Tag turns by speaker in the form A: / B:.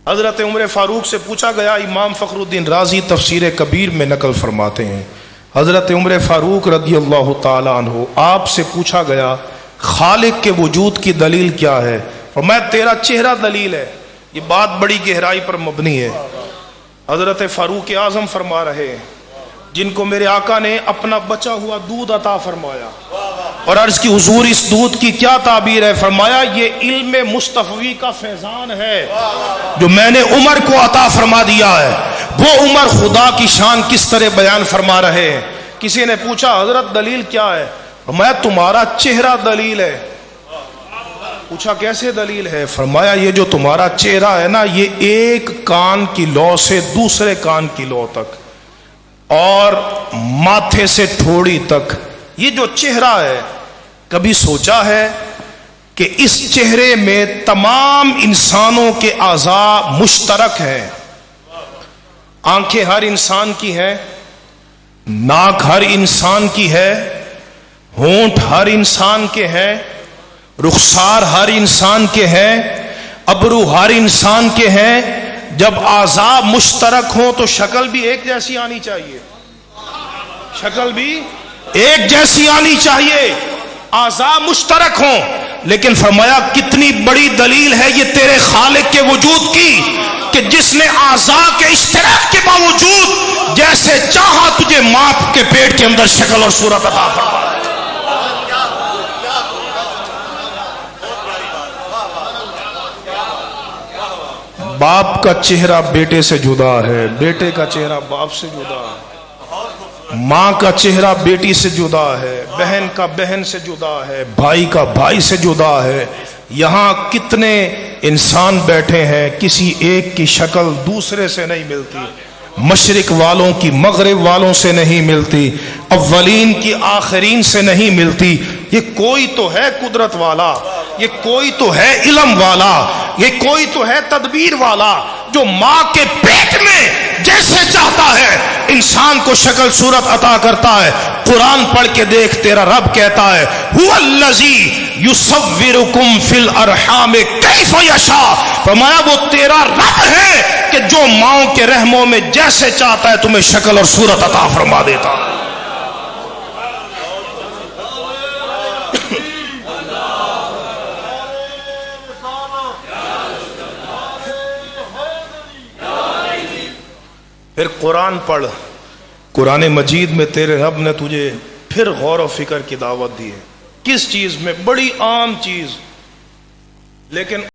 A: حضرت عمر فاروق سے پوچھا گیا، امام فخر الدین رازی تفسیر کبیر میں نقل فرماتے ہیں، حضرت عمر فاروق رضی اللہ تعالی عنہ آپ سے پوچھا گیا خالق کے وجود کی دلیل کیا ہے؟ فرمایا تیرا چہرہ دلیل ہے۔ یہ بات بڑی گہرائی پر مبنی ہے۔ حضرت فاروق اعظم فرما رہے ہیں جن کو میرے آقا نے اپنا بچا ہوا دودھ عطا فرمایا اور عرض کی حضور اس دودھ کی کیا تعبیر ہے؟ فرمایا یہ علم مصطفی کا فیضان ہے جو میں نے عمر کو عطا فرما دیا ہے۔ وہ عمر خدا کی شان کس طرح بیان فرما رہے ہیں۔ کسی نے پوچھا حضرت دلیل کیا ہے؟ فرمایا تمہارا چہرہ دلیل ہے۔ پوچھا کیسے دلیل ہے؟ فرمایا یہ جو تمہارا چہرہ ہے نا، یہ ایک کان کی لو سے دوسرے کان کی لو تک اور ماتھے سے ٹھوڑی تک یہ جو چہرہ ہے، کبھی سوچا ہے کہ اس چہرے میں تمام انسانوں کے اعضاء مشترک ہیں؟ آنکھیں ہر انسان کی ہیں، ناک ہر انسان کی ہے، ہونٹ ہر انسان کے ہیں، رخسار ہر انسان کے ہیں، ابرو ہر انسان کے ہیں۔ جب اعضاء مشترک ہوں تو شکل بھی ایک جیسی آنی چاہیے، شکل بھی ایک جیسی آنی چاہیے، اعضاء مشترک ہوں۔ لیکن فرمایا کتنی بڑی دلیل ہے یہ تیرے خالق کے وجود کی کہ جس نے اعضاء کے اشتراک کے باوجود جیسے چاہا تجھے ماں کے پیٹ کے اندر شکل اور صورت عطا فرمایا۔ باپ کا چہرہ بیٹے سے جدا ہے، بیٹے کا چہرہ باپ سے جدا ہے، ماں کا چہرہ بیٹی سے جدا ہے، بہن کا بہن سے جدا ہے، بھائی کا بھائی سے جدا ہے۔ یہاں کتنے انسان بیٹھے ہیں، کسی ایک کی شکل دوسرے سے نہیں ملتی، مشرق والوں کی مغرب والوں سے نہیں ملتی، اولین کی آخرین سے نہیں ملتی۔ یہ کوئی تو ہے قدرت والا، یہ کوئی تو ہے علم والا، یہ کوئی تو ہے تدبیر والا جو ماں کے پیٹ میں جیسے چاہتا ہے انسان کو شکل صورت عطا کرتا ہے۔ قرآن پڑھ کے دیکھ، تیرا رب کہتا ہے هو الذی یصورکم فی الارحام کیف یشاء۔ فرمایا وہ تیرا رب ہے کہ جو ماؤں کے رحموں میں جیسے چاہتا ہے تمہیں شکل اور صورت عطا فرما دیتا ہے۔ پھر قرآن پڑھ، قرآن مجید میں تیرے رب نے تجھے پھر غور و فکر کی دعوت دی ہے۔ کس چیز میں؟ بڑی عام چیز، لیکن